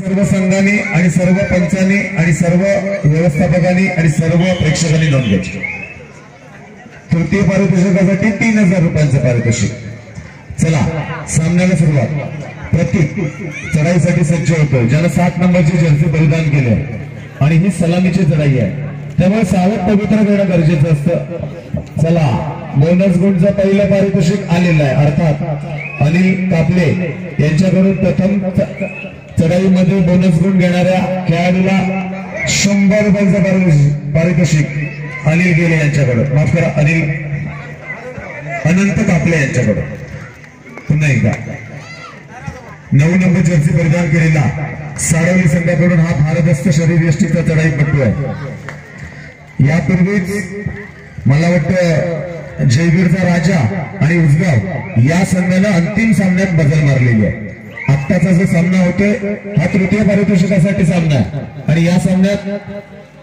सर्व संघांनी आणि सर्व पंचांनी आणि सर्व व्यवस्थापकांनी आणि सर्व प्रेक्षकांनी नोंद घ्यायची। तृतीय पारितोषिकासाठी 3000 रुपयांचं पारितोषिक। चला सामन्याला सुरुवात। प्रतीक चढाईसाठी सज्ज होतो, ज्याला 7 नंबरची जर्सी परिधान केली आणि ही सलामीची चढाई आहे, त्यामुळे सावध पवित्र करणं गरजेचं असतं। चला बोनस गुणचं पहिलं पारितोषिक आलेलं आहे, अर्थात अनिल कापले यांच्याकडून प्रथम चढाईमध्ये बोनस गुण घेणाऱ्या खेळाडूला 100 रुपयांचं पारितोषिक अनिल गेले यांच्याकडून, माफ करा अनंत कापले यांच्याकडून। पुन्हा एकदा 9 नंबर जर्सी परिधान केलेला साडवली संघाकडून हा भारदस्त शरीर यष्टीचा चढाईपटू आहे। यापूर्वीच मला वाटतं जयवीरचा राजा आणि उजगाव या संघानं अंतिम सामन्यात बदल मारलेली आहे। आत्ताचा जो सामना होतोय हा तृतीय पारितोषिकासाठी सामना आहे आणि या सामन्यात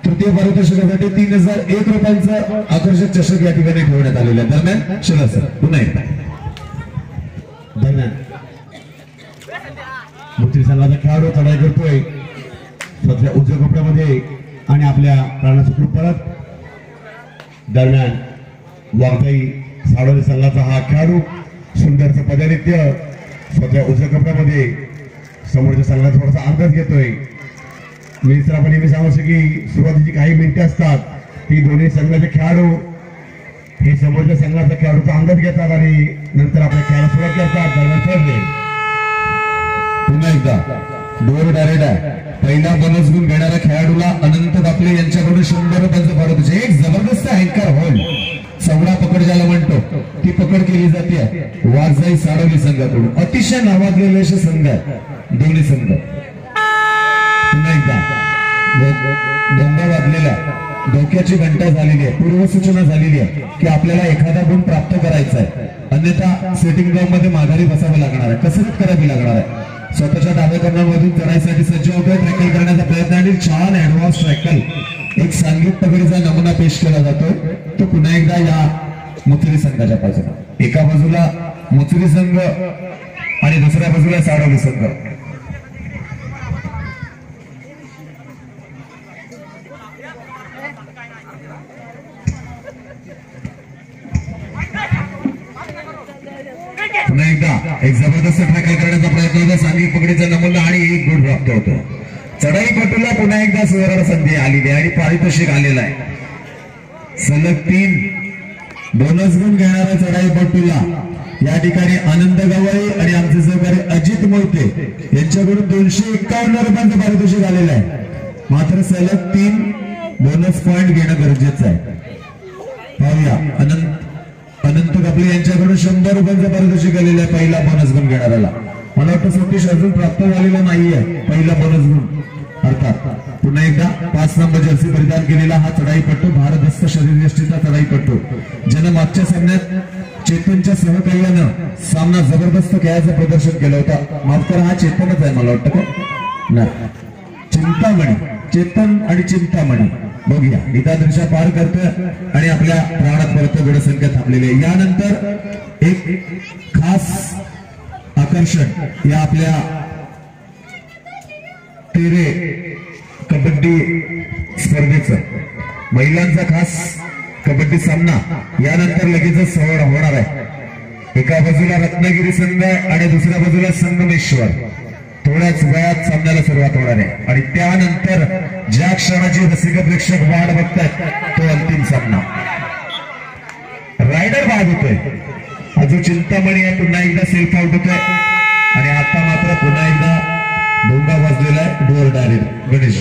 तृतीय पारितोषिकासाठी 3001 रुपयांचं आकर्षक चषक या ठिकाणी ठेवण्यात आलेलं आहे। दरम्यान शिला सर पुन्हा एकदा दरम्यान मुक्ती संघाचा खेळाडू चढाई करतोय सध्या उजव्या कपड्यामध्ये आणि आपल्या प्राणाचं परत। दरम्यान वाघाई साडवली संघाचा हा खेळाडू सुंदरचं पदनित्य स्वतः उजव्या कपड्यामध्ये समोरच्या संघाचा थोडासा अंदाज घेतोय। मित्रांनी नेहमी सांगू की सुरुवातीची काही मिनिटे असतात ती दोन्ही संघाचे खेळाडू हे समोरच्या संघाचा खेळाडूचा अंदाज घेतात आणि नंतर आपल्या खेळाला सुरुवात करतात। दरम्यान ठरले पुन्हा एकदा डोर डायरेक्ट आहे। पहिला बोनस गुण घेणाऱ्या खेळाडूला अनंत कापले यांच्याकडून 100 रुपयांचं पारितोषिक। एक जबरदस्त अँकर होल्ड सवडा पकड ज्याला म्हणतो ती पकड केली जाते वाघजाई साडवली संघाकडून। अतिशय नावाजलेले असे संघ आहेत दोन्ही संघ। पुन्हा एकदा डोंगा वाजलेला डोक्याची घंटा झालेली आहे, पूर्वसूचना झालेली आहे की आपल्याला एखादा गुण प्राप्त करायचा आहे, अन्यथा सेटिंग ग्राउंड मध्ये माघारी बसावं लागणार आहे, कसरत करावी लागणार आहे। स्वतःच्या डाव्या कर्णामधून चढाईसाठी सज्ज होतोय, ट्रॅकल करण्याचा प्रयत्न आणि छान ऍडव्हान्स ट्रॅकल एक सांघिक पकडीचा नमुना पेश केला जातोय। तो पुन्हा एकदा या मुचरी संघाच्या बाजूला, एका बाजूला मुचरी संघ आणि दुसऱ्या बाजूला साडवली संघ। पुन्हा एकदा एक जबरदस्त ट्रॅकल करण्याचा प्रयत्न होता, सांघिक पकडीचा नमुना आणि एक गुण प्राप्त होतो। चढाईपटूला पुन्हा एकदा सुवर्ण संधी आलेली आहे आणि पारितोषिक आलेलं आहे। सलग 3 बोनस गुण घेणाऱ्या चढाईपटूला या ठिकाणी आनंद गवळी आणि आमचे सहकारी अजित मोहिते यांच्याकडून 251 रुपयांचं पारितोषिक आलेलं आहे। मात्र सलग 3 बोनस पॉइंट घेणं गरजेचं आहे। पाहूया अनंत कापले यांच्याकडून 100 रुपयांचं पारितोषिक आलेलं आहे पहिला बोनस गुण घेणाऱ्याला। मला वाटतं सतीश अजून प्राप्त झालेला नाहीये पहिला बोनस गुण। अर्थात पुन्हा एकदा 5 नंबर जर्सी परिधान केलेला हा चढाईपटू भारदस्त शरीर यष्टीचा चढाईपटू, ज्यानं मागच्या सामन्यात चेतनच्या सहकार्यानं सामना जबरदस्त खेळाचं प्रदर्शन केलं होतं। माफ करा हा चेतनच आहे मला वाटतं का नाही, चिंतामणी, चेतन आणि चिंतामणी। बघूया नितादृशा पार करतोय आणि आपल्या प्राणात परत गडसंख्या थांबलेली आहे। यानंतर एक खास आकर्षण या आपल्या तेरे कबड्डी स्पर्धेचं महिलांचा खास कबड्डी सामना यानंतर लगेचच होणार आहे। एका बाजूला रत्नागिरी संघ आणि दुसऱ्या बाजूला संगमेश्वर। थोड्याच वेळात सामन्याला सुरुवात होणार आहे आणि त्यानंतर ज्या क्षणाची रसिक प्रेक्षक वाट बघतात तो अंतिम सामना। रायडर बाद होतोय, अजून चिंतामणी आहे पुन्हा एकदा सेल्फ आउट होतोय आणि आता मात्र पुन्हा एकदा डोंगा वाजलेला आहे डोर डायरेक्ट गणेश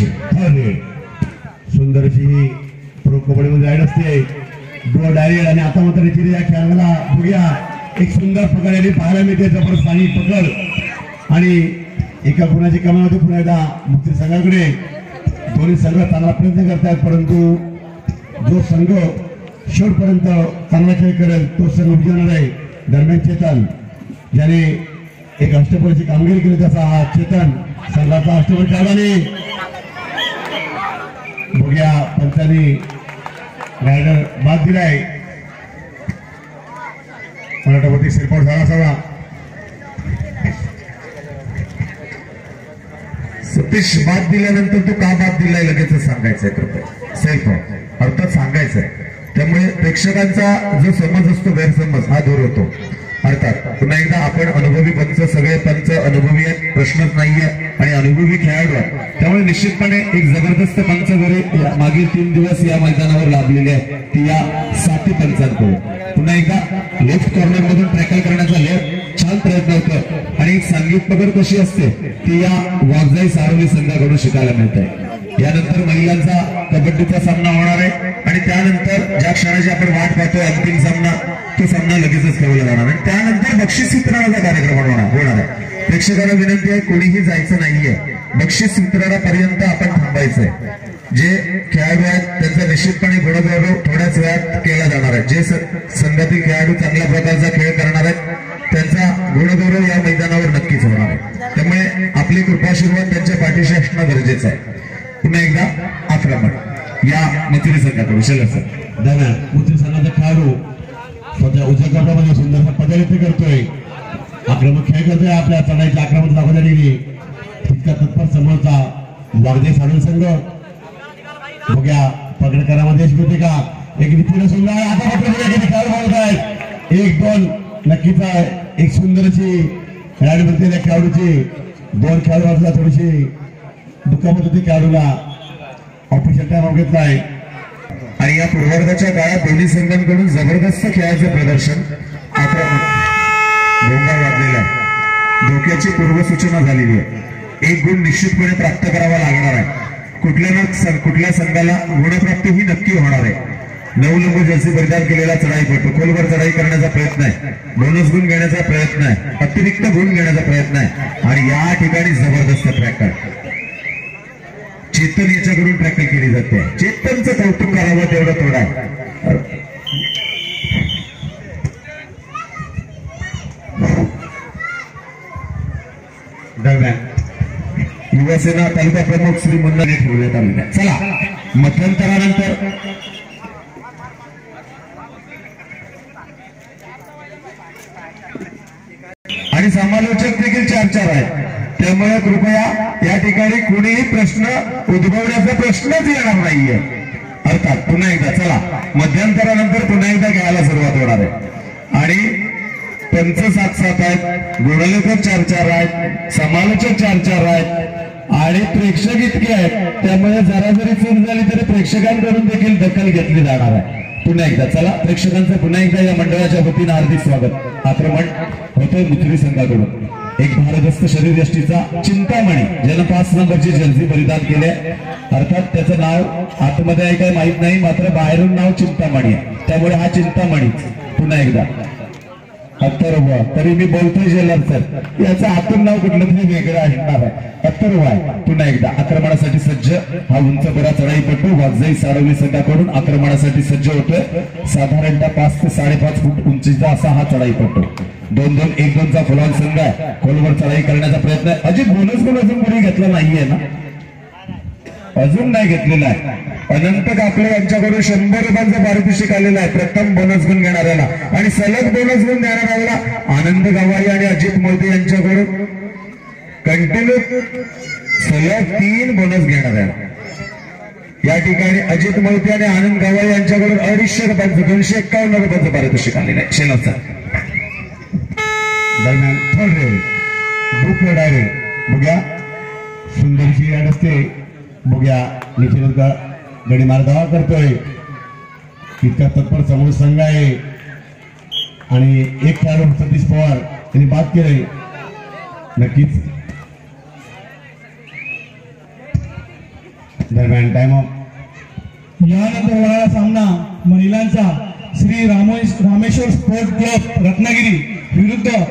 सुंदरशी प्रो कबड्डीमध्ये राईड असते डोर डायरेक्ट। आणि आता मात्र या खेळाला बघूया एक सुंदर पकड पाहायला मिळते, जबरदस्त आणि पकड आणि एका गुणाची कमाल होती। पुन्हा एकदा मुक्ती संघाकडे दोन्ही संघ चांगला प्रयत्न करतात, परंतु जो संघ शेवटपर्यंत चांगला खेळ करेल तो संघ विजयणार आहे। दरम्यान चेतन ज्याने एक अष्टपैलूची कामगिरी केली त्याचा हा चेतन संघाचा अष्टपैलू खेळाने बघूया पंचांनी रायडर बाद दिलाय। मला वाटतं शिरपाट झाला असावा। सतीश बाद दिल्यानंतर तो का बाद दिलाय लगेच सांगायचंय कृपया सेल्फ अर्थात सांगायचंय. त्यामुळे प्रेक्षकांचा जो समज असतो गैरसमज हा दूर होतो. अर्थात पुन्हा एकदा आपण अनुभवी पंच सगळे पंच अनुभवी आहेत प्रश्नच नाहीये आणि अनुभवी खेळाडू आहेत. त्यामुळे निश्चितपणे एक जबरदस्त पंच जरी मागील 3 दिवस या मैदानावर लाभलेले आहे ती या 7 पंचांकडून. पुन्हा एकदा लेफ्ट कॉर्नर मधून टॅकल करण्याचा छान प्रयत्न होतो आणि एक सांघिक पकड कशी असते ती या वाघजाई सारोली संघाकडून शिकायला मिळते. यानंतर महिलांचा कबड्डीचा सामना होणार आहे आणि त्यानंतर ज्या क्षणाची आपण वाट पाहतोय अंतिम सामना तो सामना लगेचच खेळवला जाणार आणि त्यानंतर बक्षीस वितरणाचा कार्यक्रम होणार आहे. प्रेक्षकांना विनंती आहे कोणीही जायचं नाहीये. बक्षीस वितरणापर्यंत आपण थांबायचंय. जे खेळाडू आहेत त्यांचा निश्चितपणे गुणगौरव थोड्याच वेळात केला जाणार आहे. जे संघातील खेळाडू चांगल्या प्रकारचा खेळ करणार आहेत त्यांचा गुणगौरव या मैदानावर नक्कीच होणार आहे. त्यामुळे आपली कृपाशीर्वाद त्यांच्या पाठीशी असणं गरजेचं आहे. पुन्हा एकदा आक्रमण या मथुरी संघाकडून शैलेश सर. दरम्यान मथुरी संघाचा खेळाडू स्वतः उजव्या कपड्यामध्ये सुंदरसा पदार्थ करतोय. आक्रमक खेळ करतोय. आपल्या चढाईच्या आक्रमक दाखवण्यासाठी तितका तत्पर समोरचा वाघजाई सारोली संघ बघ्या पकडकरामध्ये स्मृती का एक रीतीने सुंदर आता मात्र खेळ होत आहेत. 1-2 नक्कीच आहे. एक सुंदरची खेळाडू म्हणते त्या खेळाडूची 2 खेळाडूला थोडीशी दुखापत होती. खेळाडूला ऑफिशियल टाइम घेतलाय आणि या पूर्वार्धाच्या काळात दोन्ही संघांकडून जबरदस्त खेळाचं प्रदर्शन आक्रमक भोंगा वाजलेला आहे. धोक्याची पूर्वसूचना झालेली आहे. 1 गुण निश्चितपणे प्राप्त करावा लागणार आहे. कुठल्या संघाला गुणप्राप्ती ही नक्की होणार आहे. 9 नंबर जर्सी परिधान केलेला चढाईपटू खोलवर चढाई करण्याचा प्रयत्न आहे. बोनस गुण घेण्याचा प्रयत्न आहे. अतिरिक्त गुण घेण्याचा प्रयत्न आहे आणि या ठिकाणी जबरदस्त ट्रॅकर चेतन याच्याकडून टॅकल केली जाते. चेतनचं कौतुक करावं तेवढं थोडं आहे. दरम्यान युवासेना तालुका प्रमुख श्री मुन्नाने ठेवण्यात आलेला आहे. चला मध्यंतरानंतर आणि समालोचक देखील 4-4 आहेत. त्यामुळे कृपया या ठिकाणी कुणीही प्रश्न उद्भवण्याचा प्रश्नच येणार नाहीये. अर्थात पुन्हा एकदा चला मध्यंतरानंतर पुन्हा एकदा खेळायला सुरुवात होणार आहे आणि पंच 7-7 आहेत. गुणलेखक 4-4 आहेत. समालोचक 4-4 आहेत आणि प्रेक्षक इतके आहेत. त्यामुळे जरा जरी चूक झाली तरी प्रेक्षकांकडून देखील दखल घेतली जाणार आहे. पुन्हा एकदा चला प्रेक्षकांचं पुन्हा एकदा या मंडळाच्या वतीनं हार्दिक स्वागत. आक्रमण होतोय मथुरी संघाकडून. एक भारदस्त शरीरयष्टीचा चिंतामणी ज्यानं 5 नंबरची जर्सी परिधान केले. अर्थात त्याचं नाव आतमध्ये आहे काय माहित नाही मात्र बाहेरून नाव चिंतामणी आहे. त्यामुळे हा चिंतामणी पुन्हा एकदा अत्तरवा तरी मी बोलतोय जेलर सर याचं आतून नाव कुठलं तरी वेगळं असणार आहे. अत्तरवा आहे. पुन्हा एकदा आक्रमणासाठी सज्ज हा उंचपुरा चढाईपटू वाघजाई सारोली संघाकडून आक्रमणासाठी सज्ज होतोय. साधारणतः 5 ते 5.5 फूट उंचीचा असा हा चढाईपटू. 2-2 1-2चा फुलाल संघ आहे. खोलवर चढाई करण्याचा प्रयत्न आहे. अजित बोनस गुण अजून कोणी घेतला नाहीये ना अजून नाही घेतलेला आहे. अनंत कापले यांच्याकडून 100 रुपयांचा पारितोषिक आलेला आहे प्रथम बोनस गुण घेणाऱ्याला आणि सलग बोनस गुण देणाऱ्याला आनंद गवारी आणि अजित मोदी यांच्याकडून कंटिन्यू सलग 3 बोनस घेणाऱ्याला. या ठिकाणी अजित मोदी आणि आनंद गवारी यांच्याकडून 250 रुपयांचं 251 रुपयांचं पारितोषिक आलेलं आहे. शेलाचा दरम्यान थर्ड रेड बुक डायरेक्ट बघ्या सुंदरशी ॲड असते. बघ्या निखिल गडी मार्गावा करतोय. इतका तत्पर समोर संघ आहे आणि एक खेळाडू सतीश पवार यांनी बाद केलंय. नक्कीच दरम्यान टाइम ऑफ यानंतर होणारा सामना महिलांचा श्री रामेश्वर स्पोर्ट क्लब रत्नागिरी विरुद्ध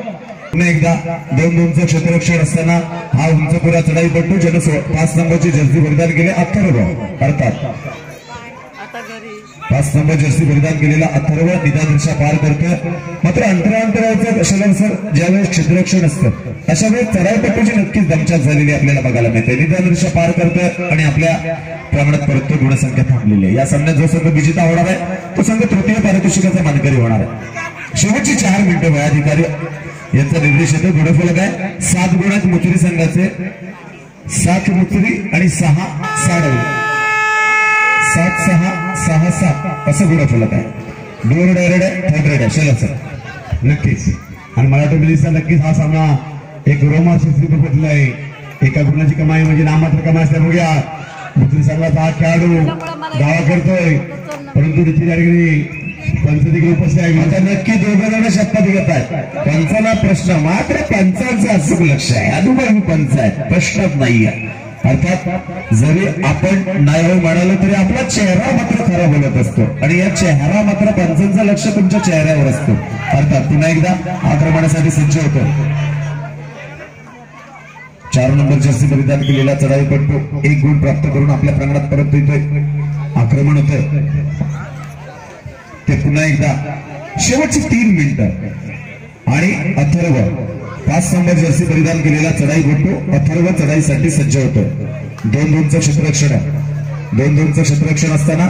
पुन्हा एकदा 2-2चं क्षेत्ररक्षण असताना हा उंचपुरा चढाईपटू ज्यानं 5 नंबरची जर्सी परिधान केले अथर्व. अर्थात 5 नंबर जर्सी परिधान केलेला अथर्व निदान रेषा पार करतोय. मात्र अंतरांतराचं कशाला सर ज्यावेळेस क्षेत्ररक्षण असतं अशा वेळेस चढाईपटूची नक्कीच दमछाक झालेली आपल्याला बघायला मिळते. निदान रेषा पार करतोय आणि आपल्या प्रमाणात परततो. गुणसंख्या थांबलेली आहे. या सामन्यात जो संघ विजेता होणार आहे तो संघ तृतीय पारितोषिकाचा मानकरी होणार आहे. शेवटची 4 मिनिटं वयाधिकारी यांचा निर्देश येतो. गुणफलक आहे 7 गुण आहेत मथुरी संघाचे 7 मुचरी आणि 6 साडवली. 7, 6, 6, 7 असं गुण फलक आहे. डोर डायरेड आहे, थर्ड रेड आहे. चला सर नक्कीच. आणि मला वाटतं दिसतं नक्कीच हा सामना एक रोमांचक बदलला आहे. एका गुणाची कमाई म्हणजे नामात्र कमाई असल्या बघूया. मुस्लिम संघाचा हा खेळाडू दावा करतोय, परंतु त्याची ठिकाणी पंच देखील उपस्थित आहे. आता नक्की दोघं जण शपथ घेत आहेत. पंचाला प्रश्न मात्र पंचांचं अचूक लक्ष आहे. अनुभवी पंच आहेत, प्रश्नच नाहीये. अर्थात जरी आपण नाही म्हणालो तरी आपला चेहरा मात्र खरा बोलत असतो आणि या चेहरा मात्र पंचांचं लक्ष तुमच्या चेहऱ्यावर असतो. अर्थात पुन्हा एकदा आक्रमणासाठी सज्ज होतो. 4 नंबर जर्सी परिधान केलेला चढाईपटू 1 गुण प्राप्त करून आपल्या प्रांगणात परत येतोय. आक्रमण होतंय ते पुन्हा एकदा. शेवटची 3 मिनिटं आणि अथर्व 5 नंबर जर्सी परिधान केलेला चढाईपटू अथर्व चढाईसाठी सज्ज होतो. 2-2चं क्षेत्ररक्षण आहे. 2-2चं क्षेत्ररक्षण असताना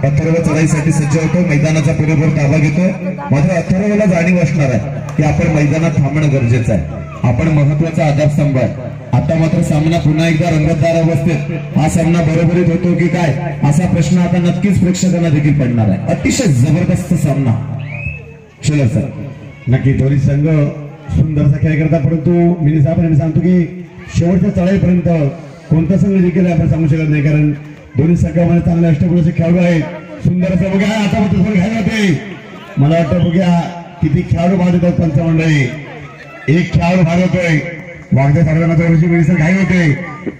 अथर्व चढाईसाठी सज्ज होतो. मैदानाचा पुरेपूर ताबा घेतोय. मात्र अथर्वला जाणीव असणार आहे की आपण मैदानात थांबणं गरजेचं आहे. आपण महत्वाचा आधारस्तंभ आहे. आता मात्र सामना पुन्हा एकदा रंगतदार अवस्थेत. हा सामना बरोबरीत होतो की काय असा प्रश्न आता नक्कीच प्रेक्षकांना देखील पडणार आहे. अतिशय जबरदस्त सामना. चला सर. नक्की दोन्ही संघ सुंदरसा खेळ करतात, परंतु मी साहेबांनी सांगतो की शेवटच्या चढाईपर्यंत कोणता संघ देखील आपण सांगू शकत नाही, कारण दोन्ही संघामध्ये चांगले अष्टपैलू खेळाडू आहेत. सुंदर असं बघा आता मात्र घ्यायला होते. मला वाटतं बघा किती खेळाडू भाग देतात पंचमंडळी. एक खेळाडू भाग होतोय. वागद्या सर्वांना घाई होते.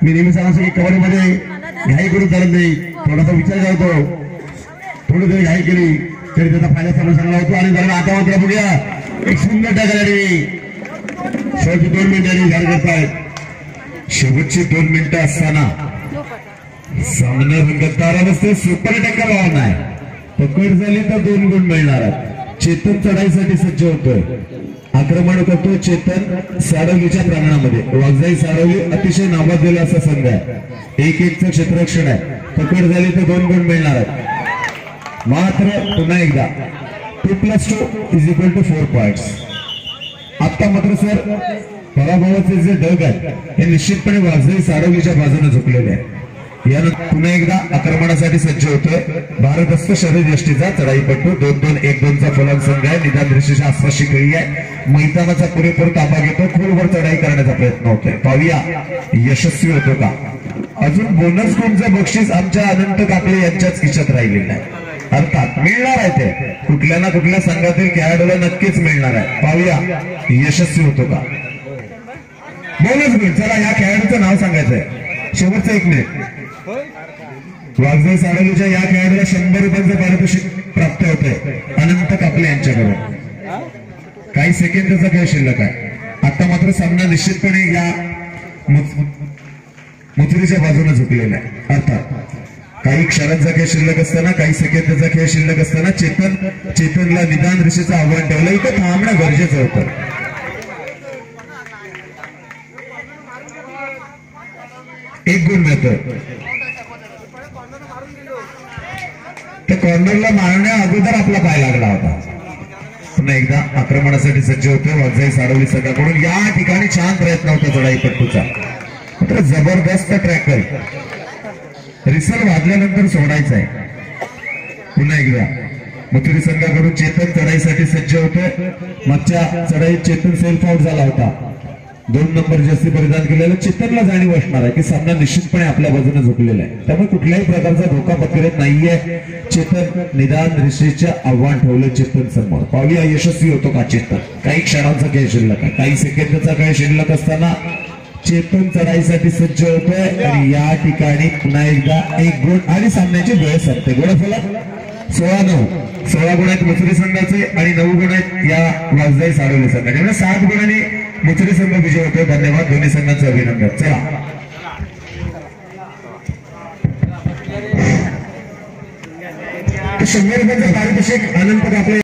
मी नेहमी सांगतो की कबड्डीमध्ये घाई करून चालत नाही. थोडासा विचार करतो, थोडी तरी घाई केली तरी त्याचा फायदा समोर चांगला होतो. आणि जरा आता मात्र बघूया एक सुंदर टाकायला शेवटची 2 मिनिटांनी झाड करतायत. शेवटची 2 मिनिटं असताना सामना रंगतदार अवस्थेत सुपर टक्का भावना आहे. पकड झाली तर 2 गुण मिळणार आहेत. चेतन चढाईसाठी सज्ज होतोय. आक्रमण करतोय चेतन साडवलीच्या प्रांगणामध्ये. वाघजाई साडवली अतिशय नावाजलेला असा संघ आहे. 1-1चं क्षेत्ररक्षण आहे. पकड झाली तर 2 गुण मिळणार आहेत. मात्र पुन्हा एकदा 2+2 = 4 पॉइंट्स. आता मात्र सर पराभवाचे जे ढग आहेत हे निश्चितपणे वाघजाई साडवलीच्या बाजूने झुकलेले आहे. यानंतर पुन्हा एकदा आक्रमणासाठी सज्ज होतोय भारतस्थ शरीरयष्टीचा चढाईपटू. 2-2, 1-2चा फलक संघ आहे. निदान रेषेच्या आसपासची खेळी आहे. मैदानाचा पुरेपूर ताबा घेतो. खोलवर चढाई करण्याचा प्रयत्न होतोय. पाहूया यशस्वी होतो का. अजून बोनस गुणचं बक्षीस आमच्या अनंत काकडे यांच्याच खिशात राहिलेलं आहे. अर्थात मिळणार आहे ते कुठल्या ना कुठल्या संघातील खेळाडूला नक्कीच मिळणार आहे. पाहूया यशस्वी होतो का. बोनस गुण. चला या खेळाडूचं नाव सांगायचंय. शेवटचं 1 मिनिट. वाघजाई साडवलीच्या या खेळाडूला 100 रुपयांचं पारितोषिक प्राप्त होतंय अनंत कापले यांच्याकडून. काही सेकंदाचा खेळ शिल्लक आहे. आता मात्र सामना निश्चितपणे या मुचरीच्या बाजूने झुकलेला आहे. अर्थात काही क्षणांचा खेळ शिल्लक असताना, काही सेकंदाचा खेळ शिल्लक असताना चेतनला निदान रेषेचं आव्हान ठेवलं. इथं थांबणं गरजेचं होतं. एक गुण मिळतो. त्या कॉर्नरला मारण्या अगोदर आपला पाय लागला होता. पुन्हा एकदा आक्रमणासाठी सज्ज होते वाघजाई साडवली संघाकडून. या ठिकाणी छान प्रयत्न होता चढाईपटूचा. मात्र जबरदस्त ट्रॅकर. रिसल वाजल्यानंतर सोडायचा आहे. पुन्हा एकदा मुचरी संघाकडून चेतन चढाईसाठी सज्ज होते. मागच्या चढाईत चेतन सेल्फ आउट झाला होता. 2 नंबर जर्सी परिधान केलेलं चेतनला जाणीव असणार आहे की सामना निश्चितपणे आपल्या बाजूने झुकलेला आहे. त्यामुळे कुठल्याही प्रकारचा धोका पत्करत नाहीये. चेतन निदान रेषेचे आव्हान ठेवलं चेतन समोर. पाहूया यशस्वी होतो का चेतन. काही क्षणांचा खेळ शिल्लक आहे. काही सेकंदाचा खेळ शिल्लक असताना चेतन चढाईसाठी सज्ज होतोय. आणि या ठिकाणी पुन्हा एकदा 1 गुण आणि सामन्याची वेळ संपते. गुणफलक 16-9. 16 गुण आहेत मुचरी संघाचे आणि 9 गुण आहेत या वाघजाई साडवली संघाचे. 7 गुणांनी मुचरी संघ विजय होतोय. धन्यवाद. दोन्ही संघांचं अभिनंदन. चला 100 रुपयांचं पारितोषिक अनंत कापले